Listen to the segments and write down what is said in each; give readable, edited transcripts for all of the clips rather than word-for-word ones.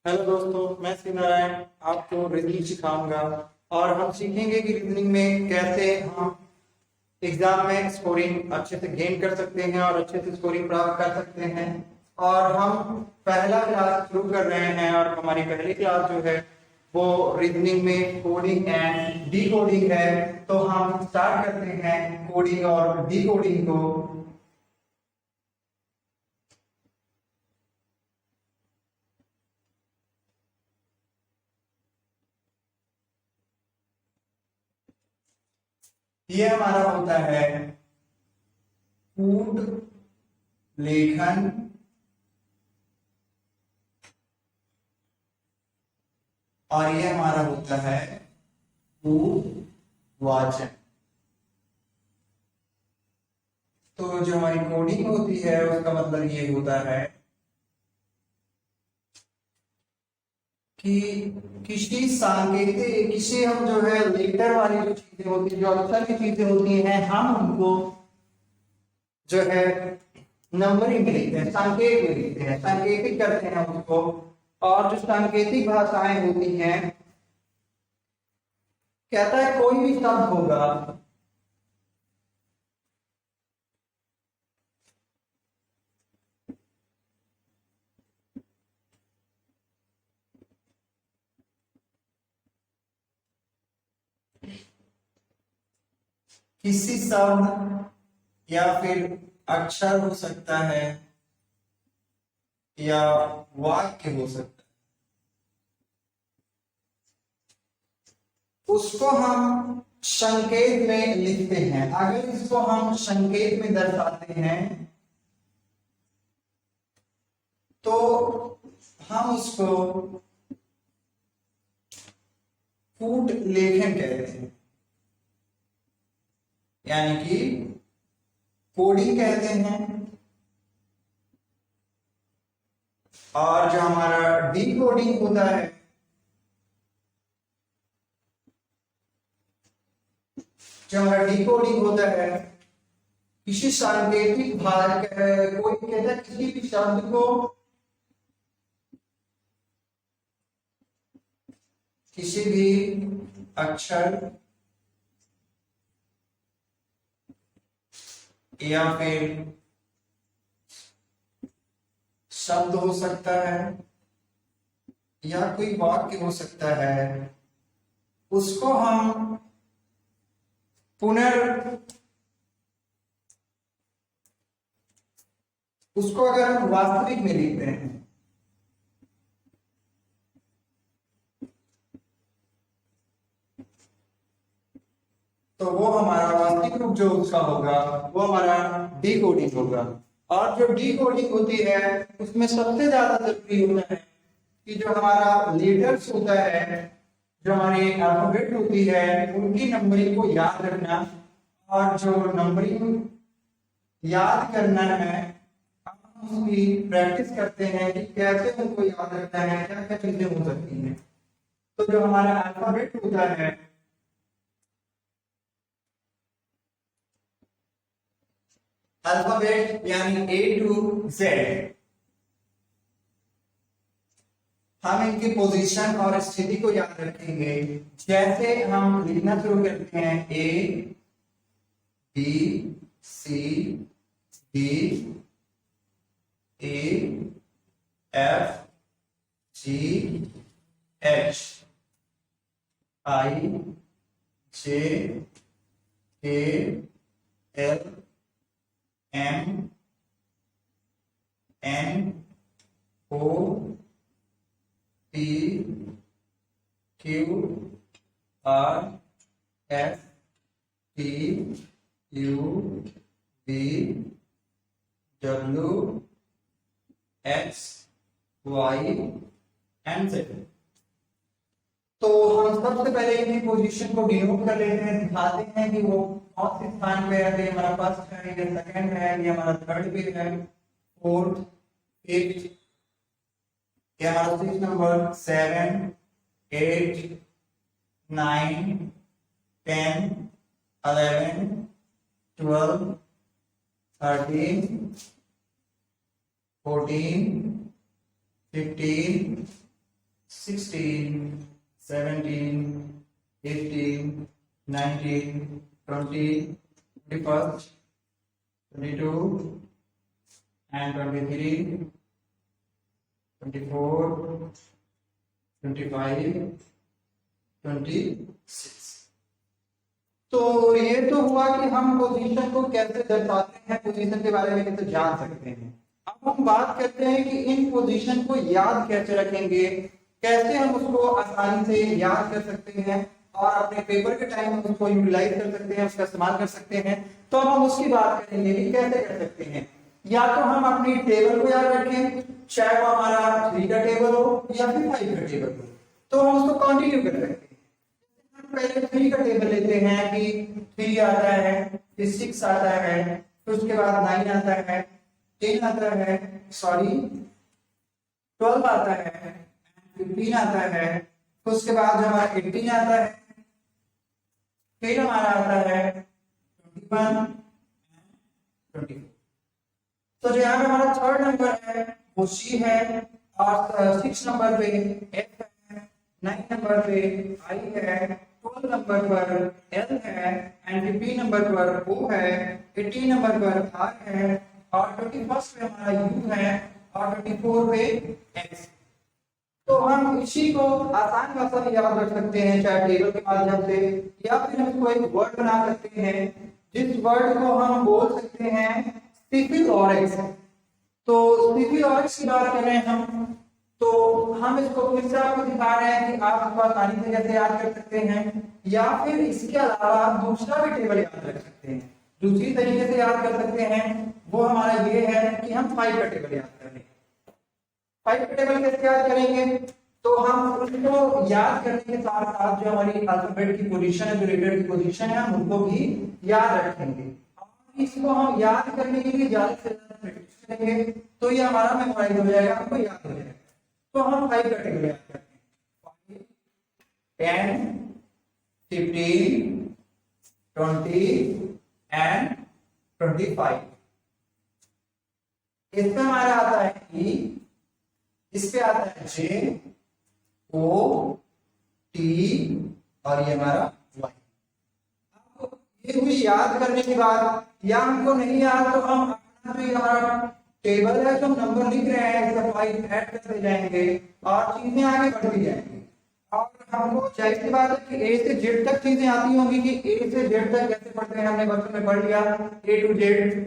Hello दोस्तों, मैं श्री नारायण आपको रीजनिंग सिखाऊंगा। और हम सीखेंगे कि रीजनिंग में कैसे हम एग्जाम में स्कोरिंग अच्छे से गेन कर सकते हैं और अच्छे से स्कोरिंग प्राप्त कर सकते हैं। और हम पहला क्लास शुरू कर रहे हैं और हमारी पहली क्लास जो है वो रीजनिंग में कोडिंग एंड डी कोडिंग है। तो हम स्टार्ट करते हैं कोडिंग और डी कोडिंग को। ये हमारा होता है कूट लेखन और ये हमारा होता है कूट वाचन। तो जो हमारी कोडिंग होती है उसका मतलब ये होता है कि किसी सांकेतिक किसी हम जो है लेटर वाली जो चीजें होती है, जो अक्षर की चीजें होती हैं, हम उनको जो है नंबरिंग में लिखते हैं, सांकेत में लिखते हैं, सांकेतिक करते हैं उसको। और जो सांकेतिक भाषाएं होती हैं, कहता है कोई भी शब्द होगा किसी शब्द या फिर अक्षर हो सकता है या वाक्य हो सकता है, उसको हम संकेत में लिखते हैं। अगर इसको हम संकेत में दर्शाते हैं तो हम उसको कूट लेखन कहते हैं, यानी कि कोडिंग कहते हैं। और जो हमारा डी कोडिंग होता है, जो हमारा डी कोडिंग होता है, किसी सांकेतिक भाग कोई कहता है किसी भी शब्द को किसी भी अक्षर या फिर शब्द हो सकता है या कोई वाक्य हो सकता है, उसको हम उसको अगर हम वास्तविक में लिखते हैं तो वो हमारा वास्तविक रूप जो उसका होगा वो हमारा डी कोडिंग होगा। और जो डी कोडिंग होती है उसमें सबसे ज्यादा जरूरी होता है कि जो हमारा लीडर्स होता है, जो हमारी अल्फाबेट होती है, उनकी नंबरिंग को याद रखना। और जो नंबरिंग याद करना है, हम उसकी प्रैक्टिस करते हैं कि कैसे उनको याद रखना है, क्या क्या चीजें हो सकती हैं। तो जो हमारा अल्फाबेट होता है, अल्फाबेट यानी ए टू जेड, हम इनकी पोजीशन और स्थिति को याद रखेंगे। जैसे हम लिखना शुरू करते हैं A B C D A F G H I J K L M N O P Q R S T U V W X Y and Z. तो हम सबसे पहले इनकी पोजीशन को डिनोट कर लेते हैं, दिखाते हैं कि वो कौन से स्थान पे है। हमारा फर्स्ट है, ये सेकंड है, ये हमारा थर्ड पे है, फोर्थ, फिफ्थ, ये हमारा 6 नंबर, 7 8 9 10 11 12 13 14 15 16, 17, 18, 19, 20, 21st, 22 and 23, 24, 25, 26। तो ये तो हुआ कि हम पोजीशन को कैसे दर्शाते हैं, पोजीशन के बारे में कैसे जान सकते हैं। अब हम बात करते हैं कि इन पोजीशन को याद कैसे रखेंगे, कैसे हम उसको आसानी से याद कर सकते हैं और अपने पेपर के टाइम में उसको यूटिलाइज कर सकते हैं, उसका इस्तेमाल कर सकते हैं। तो अब हम उसकी बात करेंगे कि कैसे कर सकते हैं। या तो हम अपनी टेबल को याद रखें, चाहे वो हमारा 3 का टेबल हो या फिर 5 का टेबल हो, तो हम उसको कंटिन्यू कर सकते हैं। पहले 3 का टेबल लेते हैं कि 3 आता है, फिर 6 आता है, फिर उसके बाद 9 आता है, 10 आता है, सॉरी 12 आता है, 15 आता है, फिर उसके बाद जो हमारा 18 आता है, फिर हमारा आता है 21, 24। तो जो यहाँ पे हमारा 3rd नंबर है वो C है, और 6 नंबर पे F है, 9 नंबर पे I है, 12 नंबर पर L है, एंड 15 नंबर पर O है, 18 नंबर पर R है, और 21 पे हमारा U है, और 24 पे X। तो हम इसी को आसान भाषा में याद रख सकते हैं, चाहे टेबल के माध्यम से, या फिर हम इसको एक वर्ड बना सकते हैं, जिस वर्ड को हम बोल सकते हैं स्टिफिलॉरेक्स। तो स्टिफिलॉरेक्स की बात करें हम, तो हम इसको फिर से आपको दिखा रहे हैं कि आप इसको आसानी से कैसे याद कर सकते हैं, या फिर इसके अलावा आप दूसरा भी टेबल याद रख सकते हैं। दूसरी तरीके से याद कर सकते हैं, वो हमारा ये है कि हम 5 का टेबल याद करें। 5 का टेबल कैसे याद करेंगे, तो हम उसको याद करने के साथ साथ जो हमारी अल्फाबेट की पोजीशन है, जो लेटर की पोजीशन है, हम उनको भी याद रखेंगे। और इसको हम याद करने के लिए ज्यादा से ज्यादा प्रैक्टिस करेंगे, तो ये हमारा मेमोराइज हो जाएगा, हमको याद हो जाएगा। तो हम 5 का टेबल याद करते हैं, 10, 15, 20 एंड 25। इसमें हमारा आता है E, इस पे आता है J, O, T, और ये हमारा Y। अब ये हुई याद करने के बाद, या हमको नहीं याद तो हम अपना जो ये हमारा टेबल है, जो नंबर लिख रहे हैं, इसका 5 ऐड करते जाएंगे और चीजें आगे बढ़ती जाएंगी। और हमको जाहिर सी बात है कि A से Z तक चीजें आती होंगी कि A से Z तक कैसे पढ़ते हैं, हमने बचपन में पढ़ लिया A to Z,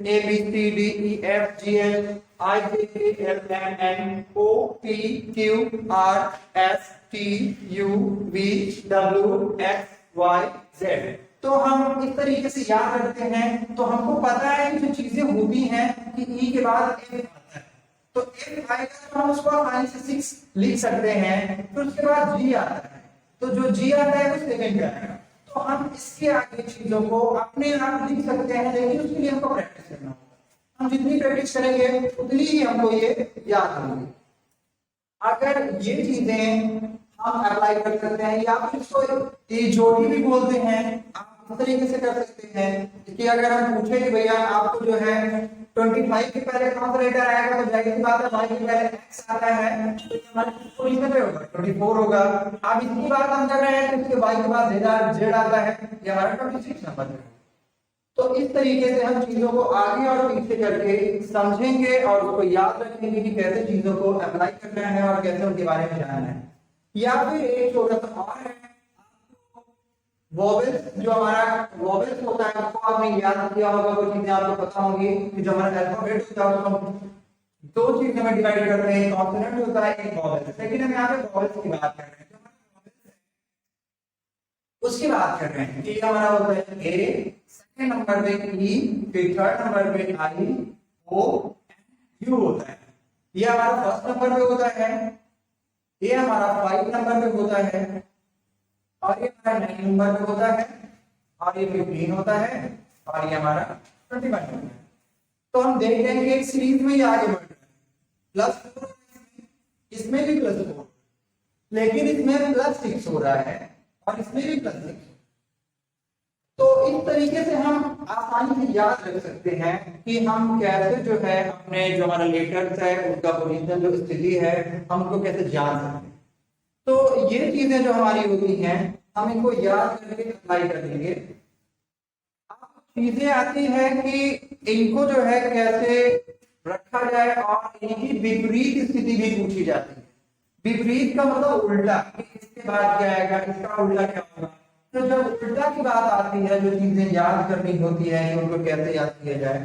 A B C D E F G H I J K L M N O P Q R S T U V W X Y Z। तो हम इस तरीके से याद रखते हैं, तो हमको पता है कि जो चीजें होती हैं कि E के बाद F आता है, तो F आएगा तो हम उसको आसानी से 6 लिख सकते हैं। फिर उसके बाद G आता है, तो जो G आता है वो सेकंड का आएगा। तो हम इसके आगे चीजों को अपने आप लिख सकते हैं, लेकिन उसके लिए हमको प्रैक्टिस करना होगा। हम जितनी प्रैक्टिस करेंगे उतनी ही हमको ये याद होगी। अगर ये चीजें हम अप्लाई कर सकते हैं, या फिर इसको जोड़ी भी बोलते हैं, आप इस तरीके से कर सकते हैं कि अगर हम पूछे कि भैया आपको जो है 25 के पहले कौन सा लेटर आएगा, तो जाहिर सी बात है y के पहले x आता है, तो हमारे पोजीशन पे होगा 24 होगा। अब इसकी बात हम कर रहे हैं कि उसके y के बाद z आता है, ये हमारा 26 नंबर है। तो इस तरीके से हम चीजों को आगे और पीछे करके समझेंगे और उसको याद रखेंगे कि कैसे चीजों को अप्लाई करना है और कैसे उनके बारे में जानना है। या फिर एक छोटा सा और है, वोवेल्स, जो हमारा वोवेल्स होता है उसको आपने याद किया होगा, कुछ चीजें आपको पता होंगी कि जो हमारा अल्फाबेट होता है उसको 2 चीजों में डिवाइड करते हैं, कॉन्सोनेंट होता है, एक वोवेल्स। लेकिन हम यहाँ पे वोवेल्स की बात कर रहे हैं, उसकी बात कर रहे हैं कि हमारा होता है ए, सेकंड नंबर पे ई, फिर थर्ड नंबर पे आई, ओ, यू होता है। ये हमारा फर्स्ट नंबर पे होता है, ये हमारा 5 नंबर पे होता है, और ये हमारा 9 नंबर पे होता है, और ये 15 होता है, और ये हमारा 21 होता है। तो हम देख रहे हैं कि एक सीरीज में ये आगे बढ़ रहा है, +4 इसमें भी +4, लेकिन इसमें +6 हो रहा है और इसमें भी +6। तो इस तरीके से हम आसानी से याद रख सकते हैं कि हम कैसे जो है अपने जो हमारा लेटर्स है उनका पोजीशन, जो स्थिति है, हम उनको कैसे जान सकते हैं। तो ये चीजें जो हमारी होती हैं हम इनको याद करके अप्लाई कर लेंगे। अब चीजें आती है कि इनको जो है कैसे रखा जाए और इनकी विपरीत स्थिति भी पूछी जाती है। विपरीत का मतलब उल्टा, कि इसके बाद क्या आएगा, इसका उल्टा क्या होगा। तो जब उल्टा की बात आती है, जो चीजें याद करनी होती है कि उनको कैसे याद किया जाए,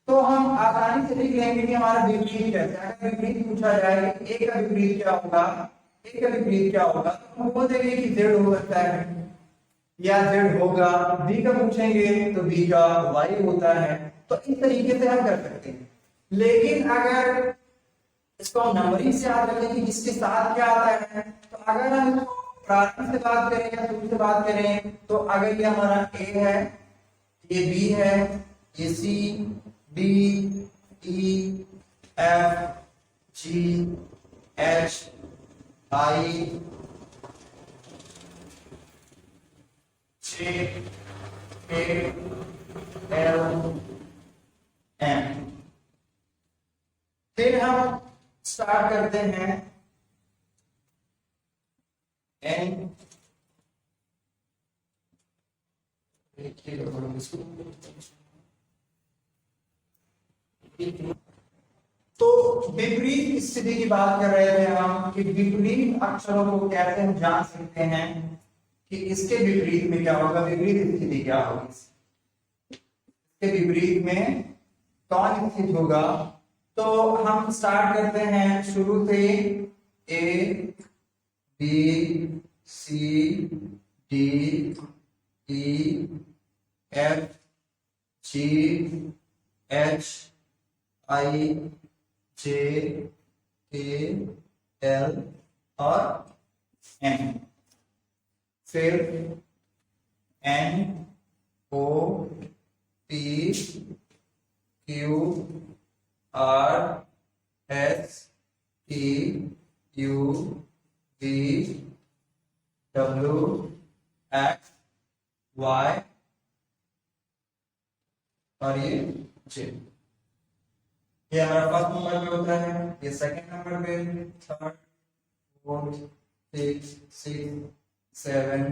तो हम आसानी से लिख लेंगे कि हमारा विपरीत कैसे। अगर विपरीत पूछा जाए कि ए का विपरीत क्या होगा, ए का विपरीत क्या होगा, तो हम बोल देंगे कि जेड हो सकता है या जेड होगा। बी का पूछेंगे तो बी का वाई होता है। तो इस तरीके से हम कर सकते हैं। लेकिन अगर इसको हम नंबरिंग से याद रखें कि इसके साथ क्या आता है, तो अगर हम इसको प्रारंभ से बात करें या शुरू से बात करें, तो अगर ये हमारा ए है, ये बी है, ये सी, D, E, F, G, H, I, J, K, L, M. फिर हम स्टार्ट करते हैं एन, तो विपरीत स्थिति की बात कर रहे थे हम कि विपरीत अक्षरों को कैसे हम जान सकते हैं कि इसके विपरीत में क्या होगा, विपरीत स्थिति क्या होगी, इसके विपरीत में कौन स्थित होगा। तो हम स्टार्ट करते हैं शुरू से, A, B, C, D, E, F, G, H, I, J, K, L और एम। फिर N, O, P, Q, R, S, T, U, V, W, X, Y और ये जे। ये हमारा फर्स्ट नंबर पे होता है, ये सेकंड नंबर पे, third, fourth, fifth, sixth, seven,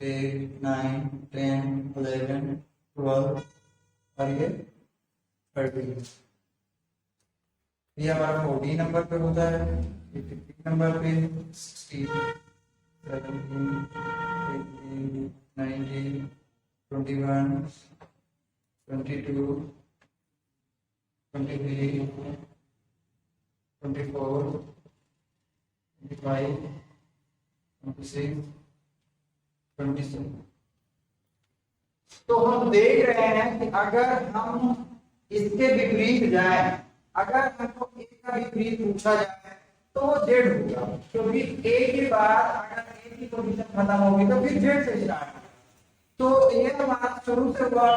eight, nine, 10, 11, 12 और ये 13। ये हमारा 14 नंबर पे होता है, 15 नंबर पे 16, 17, 18, 19, 21, 22, 23, 24, 25, 26, 27। तो हम देख रहे हैं कि अगर हम इसके विपरीत जाएं, अगर हमको ए का विपरीत पूछा जाए तो वो जेड होगा, क्योंकि ए के बाद अगर ए की पोजीशन खत्म होगी तो फिर जेड से स्टार्ट। तो ये हमारा शुरू से हुआ।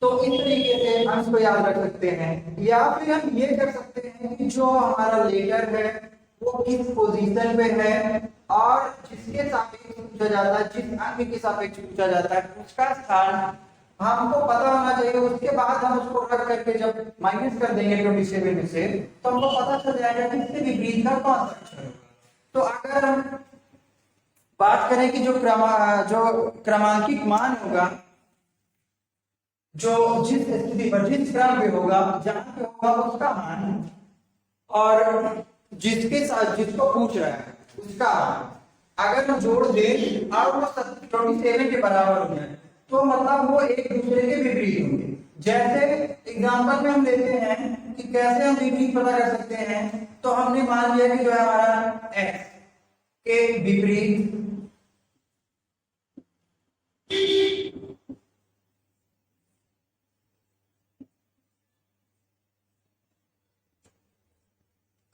तो इस तरीके से हम इसको याद रख सकते हैं, या फिर हम ये कर सकते हैं कि जो हमारा लेटर है वो किस पोजीशन पे है और जिसके सापेक्ष पूछा जाता है, जिस अंक के सापेक्ष पूछा जाता है उसका स्थान हमको पता होना चाहिए। उसके बाद हम उसको रख करके जब माइनस कर देंगे 27 में से, तो हमको पता चल जाएगा कि इससे विपरीत का कौन सा अक्षर होगा। तो अगर हम बात करें कि जो क्रमांकित मान होगा, जो जिस स्थिति पर जिस क्रम पे होगा, जहां पे होगा उसका मान, और जिसके साथ जिसको पूछ रहा है उसका मान अगर हम जोड़ दें और वो 27 के बराबर हो जाए, तो मतलब वो एक दूसरे के विपरीत होंगे। जैसे एग्जांपल में हम लेते हैं कि कैसे हम विपरीत पता कर सकते हैं। तो हमने मान लिया कि जो है हमारा x के विपरीत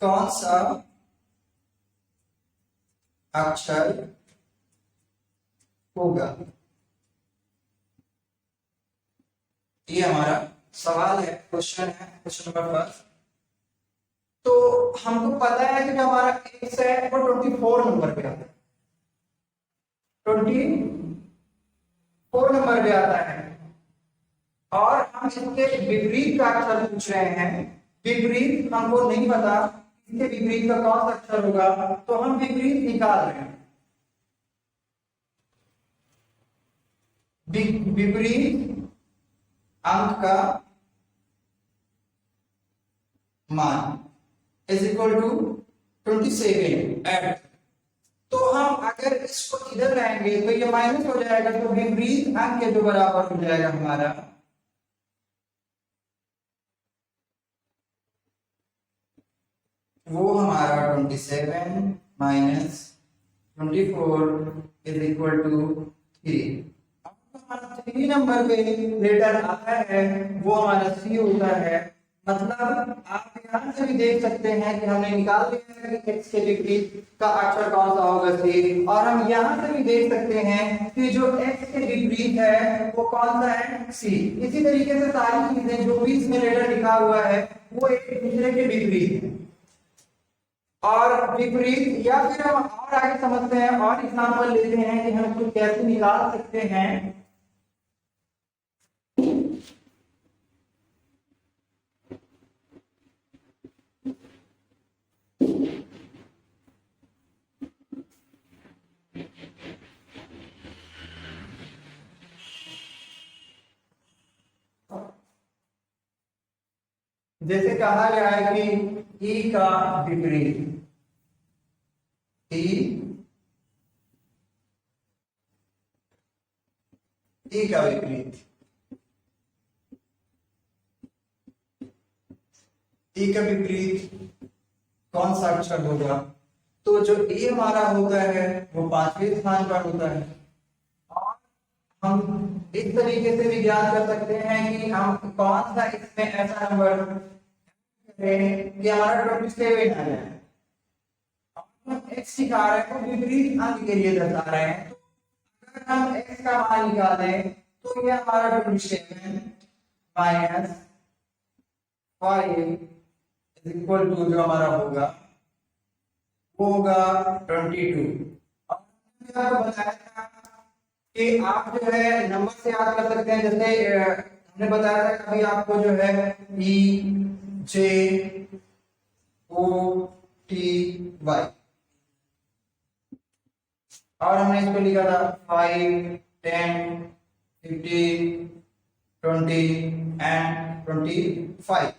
कौन सा अक्षर होगा, ये हमारा सवाल है, क्वेश्चन है, क्वेश्चन नंबर फर्स्ट। तो हमको पता है कि जो हमारा x है वो 24 नंबर पे आता है, 24 नंबर पे आता है, और हम इसके विपरीत का अक्षर पूछ रहे हैं। विपरीत हमको नहीं पता इसके विपरीत का कौन सा अक्षर होगा, तो हम विपरीत निकाल रहे हैं। विपरीत अंक का मान इज इक्वल टू 27 एट। तो हम अगर इसको इधर लाएंगे तो ये माइनस हो जाएगा, तो विपरीत अंक के जो बराबर हो जाएगा हमारा वो हमारा 27 माइनस 24 इज इक्वल टू 3। हमारा 3 नंबर पे लेटर आता है वो हमारा सी होता है। मतलब आप यहाँ से भी देख सकते हैं कि हमने निकाल दिया है कि x के विपरीत का अक्षर कौन सा होगा सी, और हम यहाँ से भी देख सकते हैं कि जो x के विपरीत है वो कौन सा है, सी। इसी तरीके से सारी चीजें जो भी इसमें लेटर लिखा हुआ है वो एक दूसरे के विपरीत है। और विपरीत, या फिर हम और आगे समझते हैं और एग्जाम्पल लेते हैं कि हम इसको कैसे निकाल सकते हैं। जैसे कहा गया है कि ई का विपरीत, ई का विपरीत, ई का विपरीत कौन सा अक्षर होगा, तो जो ए हमारा होता है वो 5वें स्थान पर होता है। और हम इस तरीके से भी ज्ञात कर सकते हैं कि हम कौन सा इसमें ऐसा नंबर कि हमारा 27 आ जाए। हम x सिखा रहे हैं तो विपरीत अंक के लिए दर्शा रहे हैं, तो अगर हम x का मान निकालें तो ये हमारा 27 माइनस 5 इज इक्वल टू जो हमारा होगा वो होगा 22। और मैंने आपको बताया था कि आप जो है नंबर से याद कर सकते हैं। जैसे हमने बताया था कभी आपको जो है ई जे ओ टी वाई, और हमने इसको लिखा था 5 10 15 20 एंड 25।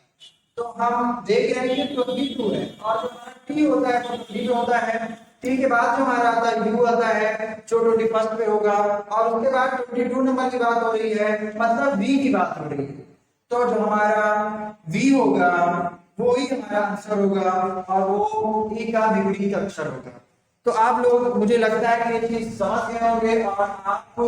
तो हम देख रहे हैं कि 22 है, और जो हमारा टी होता है वो 22 होता है। टी के बाद जो हमारा आता है यू आता है जो 21 पे होगा, और उसके बाद 22 नंबर की बात हो रही है, मतलब वी की बात हो रही है। तो जो हमारा वी होगा वो ही हमारा आंसर होगा, और वो ई का विपरीत अक्षर होगा। तो आप लोग, मुझे लगता है कि ये चीज समझ गए होंगे, और आपको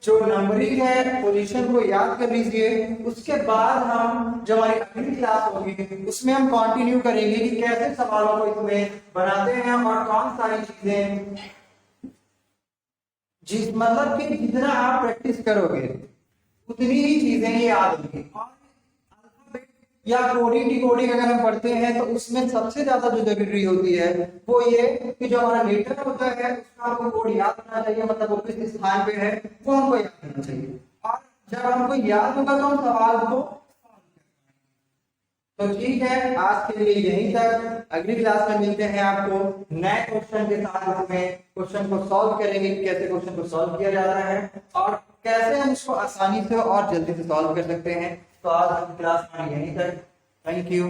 जो नंबरिंग है पोजीशन को याद कर लीजिए। उसके बाद हम जो हमारी अगली क्लास होगी उसमें हम कंटिन्यू करेंगे कि कैसे सवालों को इसमें बनाते हैं और कौन सारी चीजें, जिस मतलब कि जितना आप प्रैक्टिस करोगे उतनी ही चीजें याद होंगी। और या कोडिंग डिकोडिंग अगर हम पढ़ते हैं तो उसमें सबसे ज्यादा जो जरूरी होती है वो ये कि जो हमारा लेटर होता है उसका हमको कोड याद होना चाहिए, मतलब वो किस स्थान पे है वो हमको याद होना चाहिए। और जब हमको याद होगा तो हम सवाल को, तो ठीक है, आज के लिए यहीं तक। अगली क्लास में मिलते हैं आपको नए क्वेश्चन के साथ, इसमें क्वेश्चन को सॉल्व करेंगे कि कैसे क्वेश्चन को सॉल्व किया जाता है और कैसे हम इसको आसानी से और जल्दी से सॉल्व कर सकते हैं। तो आज की क्लास में यहीं तक। Thank you.